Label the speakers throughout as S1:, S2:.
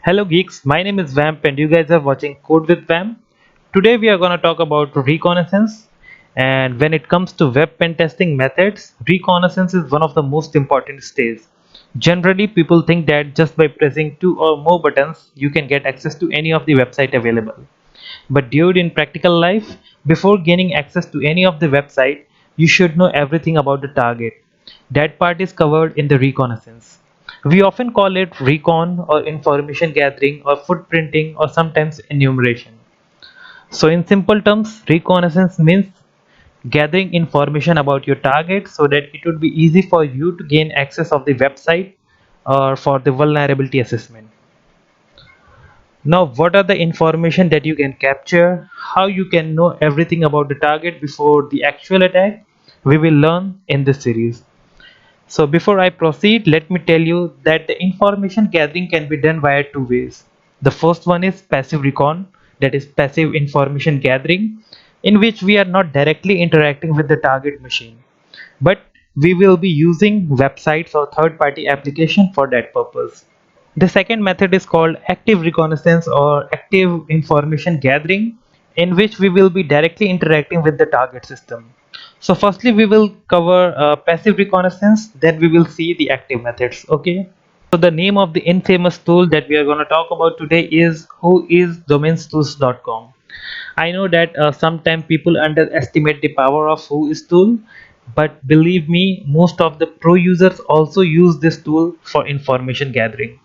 S1: Hello geeks, my name is Vamp and you guys are watching Code with Vamp. Today we are going to talk about reconnaissance, and when it comes to web pen testing methods, reconnaissance is one of the most important stages. Generally people think that just by pressing two or more buttons you can get access to any of the website available. But dude, in practical life, before gaining access to any of the website, you should know everything about the target. That part is covered in the reconnaissance. We often call it recon or information gathering or footprinting or sometimes enumeration. So in simple terms, reconnaissance means gathering information about your target so that it would be easy for you to gain access of the website or for the vulnerability assessment. Now, what are the information that you can capture? How you can know everything about the target before the actual attack? We will learn in this series. So before I proceed, let me tell you that the information gathering can be done via two ways. The first one is passive recon, that is passive information gathering, in which we are not directly interacting with the target machine, but we will be using websites or third-party application for that purpose. The second method is called active reconnaissance or active information gathering, in which we will be directly interacting with the target system. So firstly we will cover passive reconnaissance, then we will see the active methods. Okay, so the name of the infamous tool that we are going to talk about today is whoisdomainstools.com. I know that sometimes people underestimate the power of whois tool, but believe me, most of the pro users also use this tool for information gathering.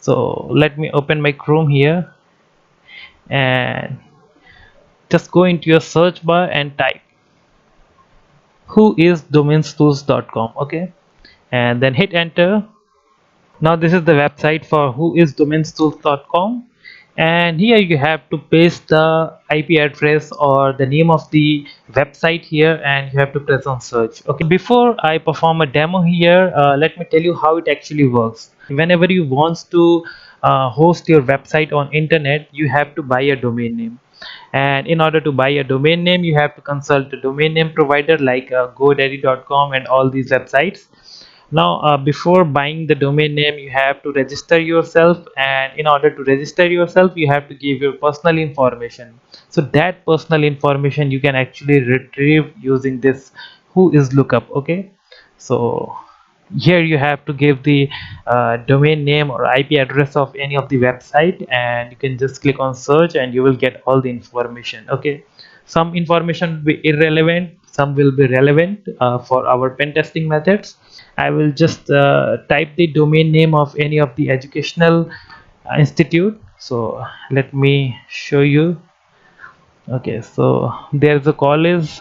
S1: So let me open my Chrome here and just go into your search bar and type whoisdomainstools.com. Okay, and then hit enter. Now this is the website for whoisdomainstools.com, and here you have to paste the IP address or the name of the website here, and you have to press on search. Okay, before I perform a demo here, let me tell you how it actually works. Whenever you want to host your website on internet, you have to buy a domain name, and in order to buy a domain name you have to consult a domain name provider like godaddy.com and all these websites. Now before buying the domain name you have to register yourself, and in order to register yourself you have to give your personal information. So that personal information you can actually retrieve using this who is lookup. Okay, so here you have to give the domain name or IP address of any of the website, and you can just click on search and you will get all the information. Okay, some information will be irrelevant, some will be relevant for our pen testing methods. I will just type the domain name of any of the educational institute. So let me show you. Okay, so there's a college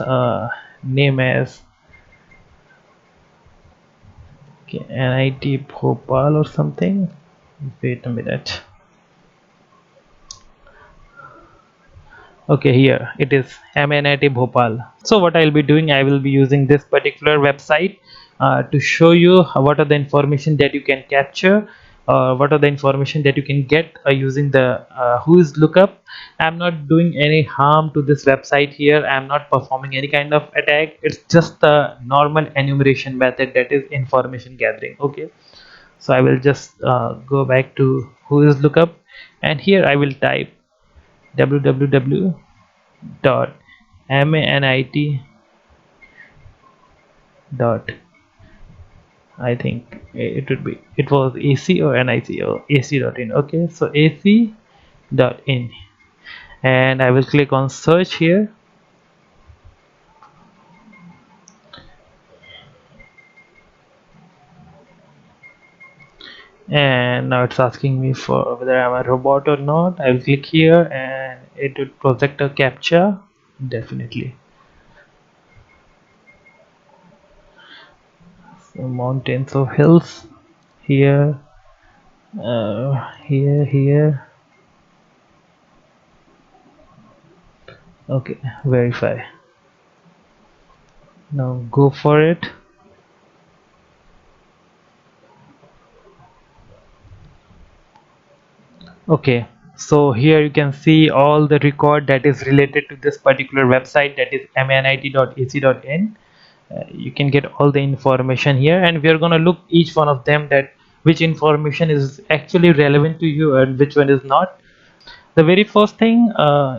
S1: name as NIT Bhopal or something. Wait a minute. Okay, here it is MNIT Bhopal. So what I'll be doing, I will be using this particular website to show you what are the information that you can capture, what are the information that you can get using the whois lookup. I'm not doing any harm to this website here. I'm not performing any kind of attack. It's just the normal enumeration method, that is information gathering. Okay, so I will just go back to whois lookup, and here I will type www dot manit dot, I think it would be, it was AC or NIC or AC.in. Okay, so AC.in, and I will click on search here, and now it's asking me for whether I'm a robot or not. I will click here and it would project a captcha. Definitely. So mountains or hills here, here. Okay, verify. Now go for it. Okay, so here you can see all the record that is related to this particular website, that is manit.ac.in. You can get all the information here, and we are going to look each one of them, that which information is actually relevant to you and which one is not. The very first thing,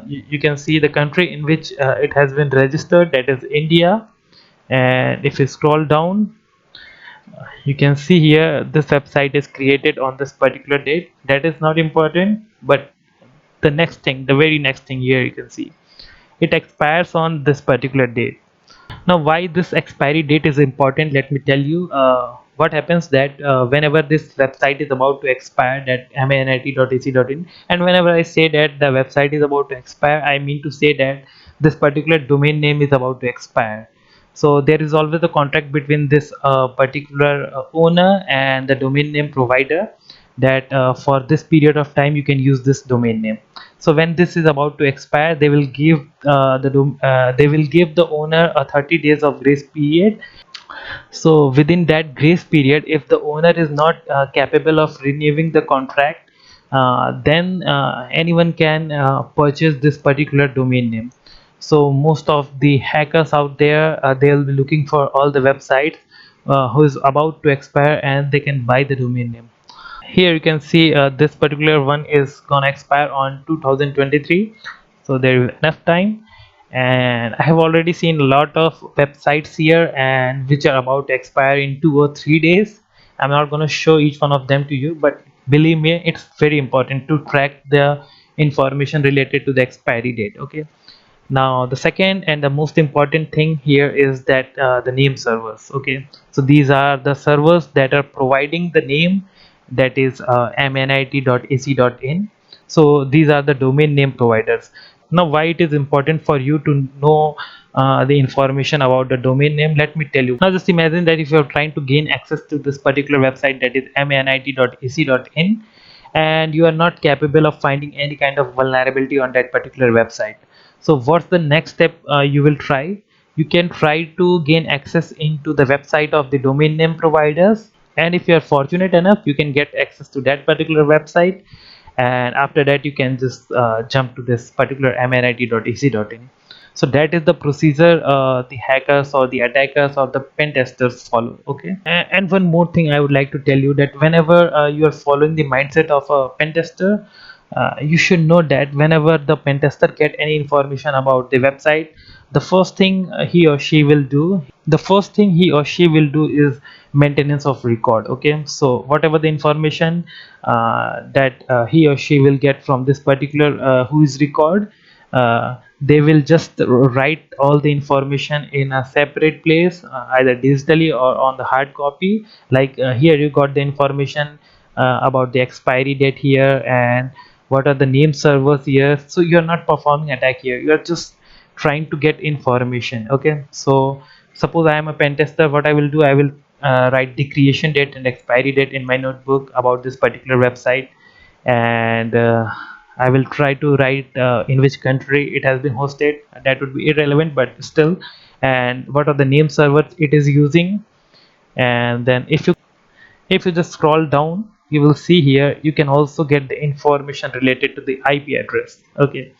S1: you can see the country in which it has been registered, that is India. And if you scroll down, you can see here this website is created on this particular date. That is not important, but the next thing, the very next thing here, you can see it expires on this particular date. Now, why this expiry date is important, let me tell you. What happens that whenever this website is about to expire, that manit.ac.in, and whenever I say that the website is about to expire, I mean to say that this particular domain name is about to expire. So there is always a contract between this particular owner and the domain name provider, that for this period of time you can use this domain name. So when this is about to expire, they will give they will give the owner a 30 days of grace period. So within that grace period, if the owner is not capable of renewing the contract, then anyone can purchase this particular domain name. So most of the hackers out there, they'll be looking for all the websites who is about to expire, and they can buy the domain name. Here you can see this particular one is gonna expire on 2023, so there is enough time. And I have already seen a lot of websites here and which are about to expire in 2 or 3 days. I'm not going to show each one of them to you, but believe me, it's very important to track the information related to the expiry date. Okay, now the second and the most important thing here is that the name servers. Okay, so these are the servers that are providing the name, that is manit.ac.in. so these are the domain name providers. Now why it is important for you to know the information about the domain name, let me tell you. Now just imagine that if you are trying to gain access to this particular website, that is manit.ac.in, and you are not capable of finding any kind of vulnerability on that particular website. So what's the next step you will try? You can try to gain access into the website of the domain name providers, and if you are fortunate enough, you can get access to that particular website. And after that, you can just jump to this particular manit.ac.in. So that is the procedure the hackers or the attackers or the pen testers follow. Okay, and one more thing I would like to tell you, that whenever you are following the mindset of a pen tester, you should know that whenever the pen tester get any information about the website, the first thing he or she will do is maintenance of record. Okay, so whatever the information that he or she will get from this particular who is record, they will just write all the information in a separate place, either digitally or on the hard copy. Like here you got the information about the expiry date here, and what are the name servers here. So you're not performing attack here, you're just trying to get information. Okay, so suppose I am a pen tester, what I will do, I will write the creation date and expiry date in my notebook about this particular website. And I will try to write in which country it has been hosted. That would be irrelevant, but still. And what are the name servers it is using. And then if you just scroll down, you will see here you can also get the information related to the IP address. Okay,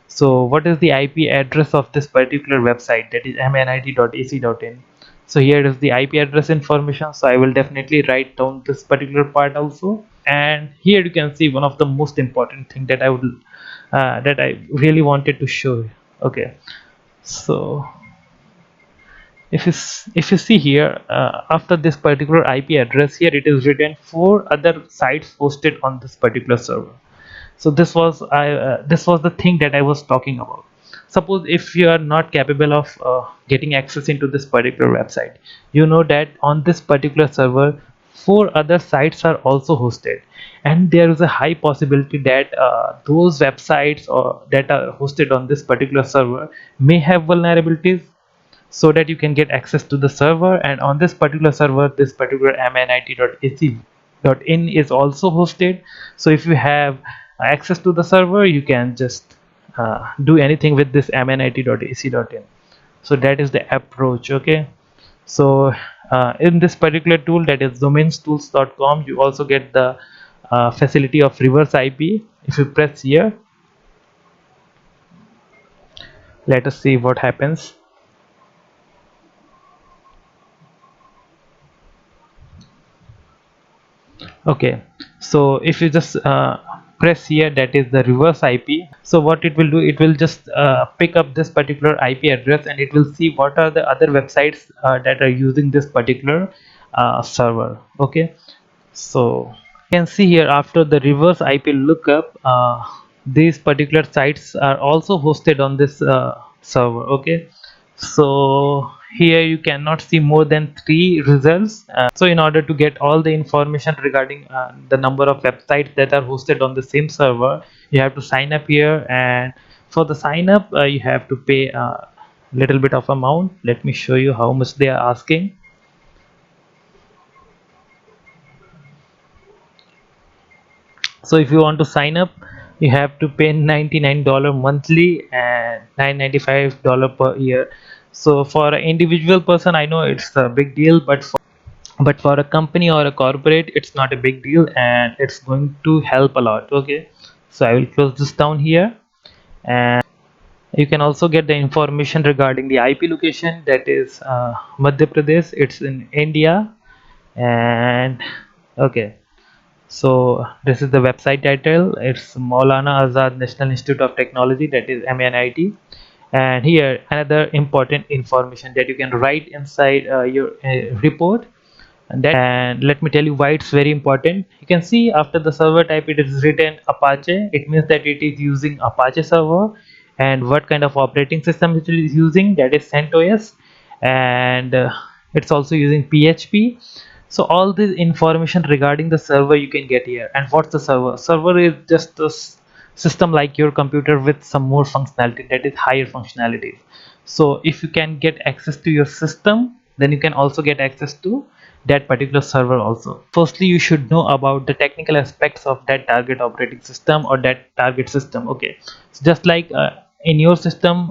S1: so what is the IP address of this particular website, that is manit.ac.in. So here is the IP address information, so I will definitely write down this particular part also. And here you can see one of the most important thing that I really wanted to show you. Okay, so if you see here, after this particular IP address, here it is written 4 other sites hosted on this particular server. So this was the thing that I was talking about. Suppose if you are not capable of getting access into this particular website, you know that on this particular server 4 other sites are also hosted, and there is a high possibility that those websites or that are hosted on this particular server may have vulnerabilities, so that you can get access to the server. And on this particular server, this particular manit.ac.in is also hosted. So if you have access to the server, you can just do anything with this manit.ac.in. So that is the approach. Okay, so in this particular tool, that is domainstools.com, you also get the facility of reverse IP. If you press here, let us see what happens. Okay, so if you just press here, that is the reverse IP. So what it will do, it will just pick up this particular IP address, and it will see what are the other websites that are using this particular server. Okay, so you can see here, after the reverse IP lookup, these particular sites are also hosted on this server. Okay, so here you cannot see more than 3 results. So in order to get all the information regarding the number of websites that are hosted on the same server, you have to sign up here, and for the sign up you have to pay a little bit of amount. Let me show you how much they are asking. So if you want to sign up, you have to pay $99 monthly and $995 per year. So for an individual person, I know it's a big deal, but for a company or a corporate, it's not a big deal, and it's going to help a lot. Okay, so I will close this down here, and you can also get the information regarding the IP location, that is Madhya Pradesh, it's in India. And okay, so this is the website title. It's Maulana Azad National Institute of Technology, that is MNIT. And here another important information that you can write inside your report, and let me tell you why it's very important. You can see after the server type it is written Apache. It means that it is using Apache server, and what kind of operating system it is using, that is CentOS. And it's also using PHP. So all this information regarding the server you can get here. And what's the server is just a system like your computer with some more functionality, that is higher functionalities. So if you can get access to your system, then you can also get access to that particular server also. Firstly, you should know about the technical aspects of that target operating system or that target system. Okay, so just like in your system,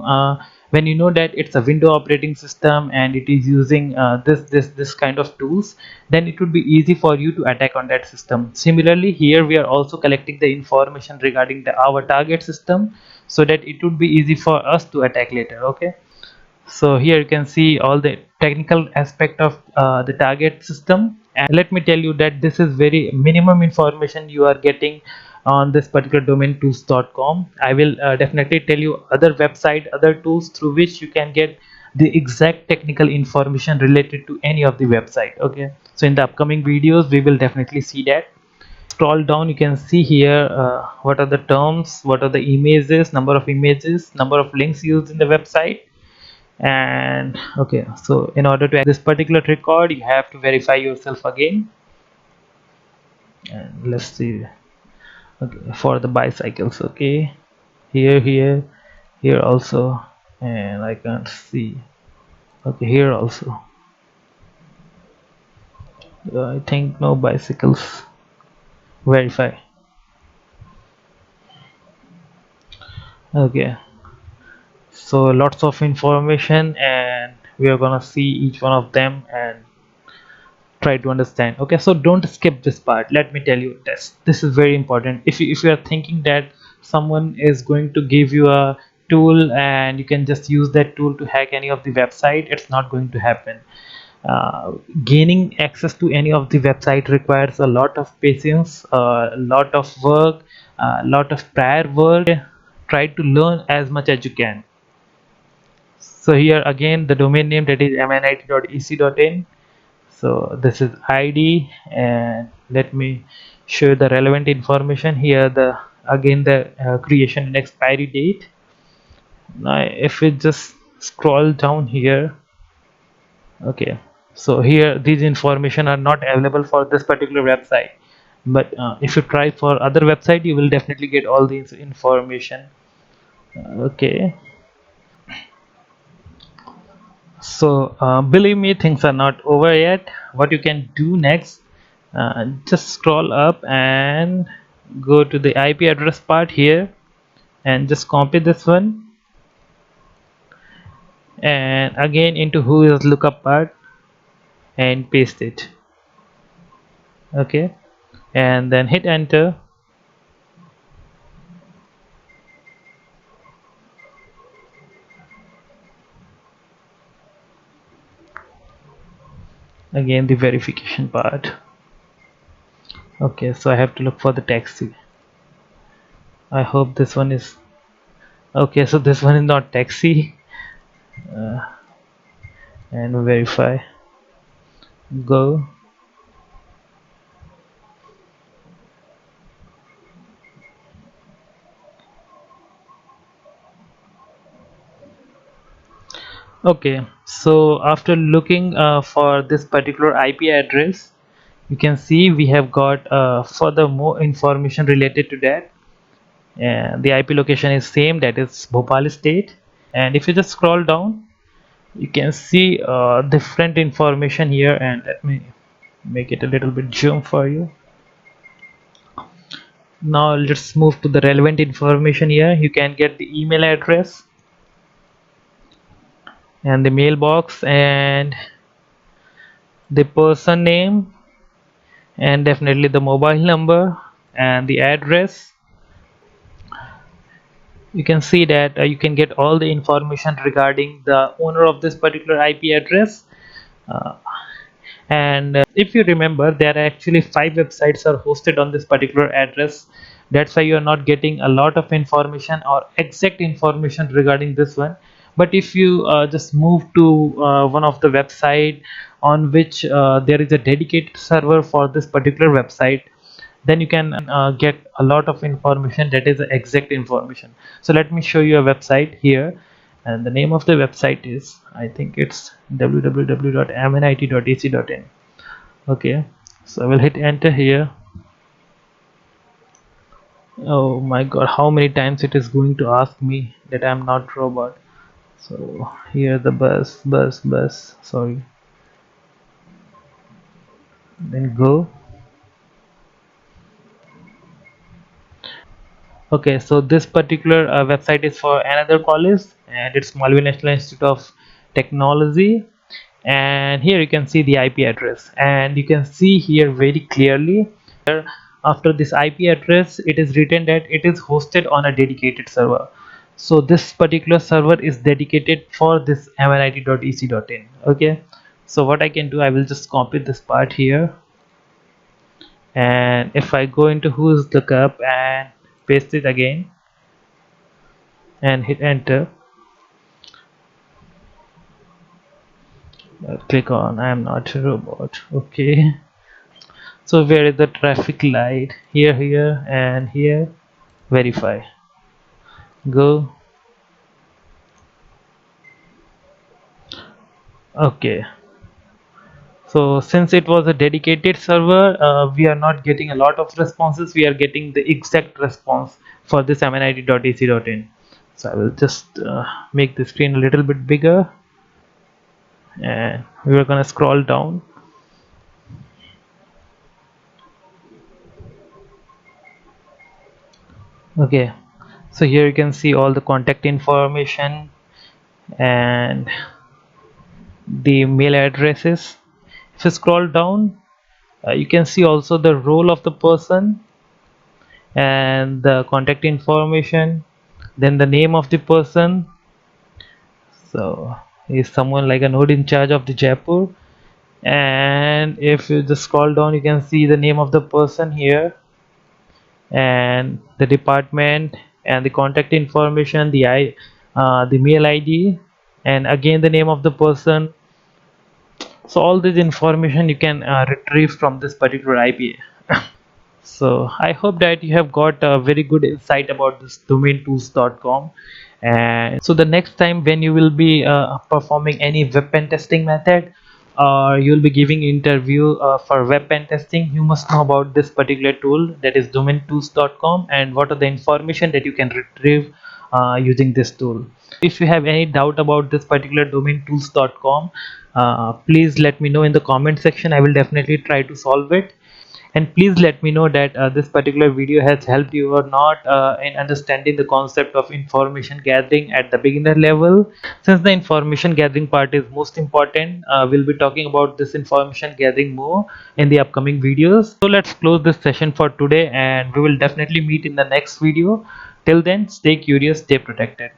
S1: when you know that it's a window operating system and it is using this kind of tools, then it would be easy for you to attack on that system. Similarly, here we are also collecting the information regarding our target system, so that it would be easy for us to attack later. Okay, so here you can see all the technical aspect of the target system. And let me tell you that this is very minimum information you are getting on this particular domain tools.com. I will definitely tell you other website, other tools through which you can get the exact technical information related to any of the website. Okay, so in the upcoming videos we will definitely see that. Scroll down, you can see here what are the terms, what are the images, number of links used in the website. And okay, so in order to this particular record, you have to verify yourself again. And let's see. Okay, for the bicycles. Okay, here also, and I can't see. Okay, here also. I think no bicycles. Verify. Okay, so lots of information, and we are gonna see each one of them and try to understand. Okay, so don't skip this part. Let me tell you this is very important. If you are thinking that someone is going to give you a tool and you can just use that tool to hack any of the website, it's not going to happen. Gaining access to any of the website requires a lot of patience, a lot of work, a lot of prior work. Try to learn as much as you can. So here again the domain name, that is mnit.ec.in. So this is ID, and let me show you the relevant information here. The again the creation and expiry date. Now if we just scroll down here, okay, so here these information are not available for this particular website, but if you try for other website, you will definitely get all these information. Okay, so believe me, things are not over yet. What you can do next, just scroll up and go to the IP address part here, and just copy this one, and again into who is lookup part, and paste it. Okay, and then hit enter. Again the verification part. Okay, so I have to look for the taxi. I hope this one is okay. So this one is not taxi. uh, and verify. Go. Okay, so after looking for this particular IP address, you can see we have got further more information related to that. And the IP location is same, that is Bhopal state. And if you just scroll down, you can see different information here. And let me make it a little bit zoom for you. Now let's move to the relevant information here. You can get the email address and the mailbox and the person name and definitely the mobile number and the address. You can see that you can get all the information regarding the owner of this particular IP address. uh, and if you remember, there are actually 5 websites are hosted on this particular address. That's why you are not getting a lot of information or exact information regarding this one. But if you just move to one of the website on which there is a dedicated server for this particular website, then you can get a lot of information that is the exact information. So let me show you a website here, and the name of the website is, I think it's www.mnit.ac.in. okay, so I will hit enter here. Oh my god, how many times it is going to ask me that I'm not robot. So here the bus, sorry, then go. Okay, so this particular website is for another college, and it's Malvi National Institute of Technology. And here you can see the IP address, and you can see here very clearly here, after this IP address, it is written that it is hosted on a dedicated server. So this particular server is dedicated for this mnit.ec.in. Okay, so what I can do, I will just copy this part here, and if I go into who's lookup and paste it again and hit enter, click on I am not a robot. Okay, so where is the traffic light? Here and here. Verify. Go. Okay, so since it was a dedicated server, we are not getting a lot of responses. We are getting the exact response for this mnit.ac.in. So I will just make the screen a little bit bigger, and we are gonna scroll down. Okay, so here you can see all the contact information and the mail addresses. If you scroll down, you can see also the role of the person and the contact information, then the name of the person. So he's someone like a node in charge of the Jaipur. And if you just scroll down, you can see the name of the person here and the department and the contact information, the mail ID, and again the name of the person. So all this information you can retrieve from this particular IP. So I hope that you have got a very good insight about this domaintools.com. And so the next time when you will be performing any web pen testing method, or you'll be giving interview for web pen testing, you must know about this particular tool, that is domaintools.com, and what are the information that you can retrieve using this tool. If you have any doubt about this particular domaintools.com, please let me know in the comment section. I will definitely try to solve it. And please let me know that this particular video has helped you or not in understanding the concept of information gathering at the beginner level. Since the information gathering part is most important, we'll be talking about this information gathering more in the upcoming videos. So let's close this session for today, and we will definitely meet in the next video. Till then, stay curious, stay protected.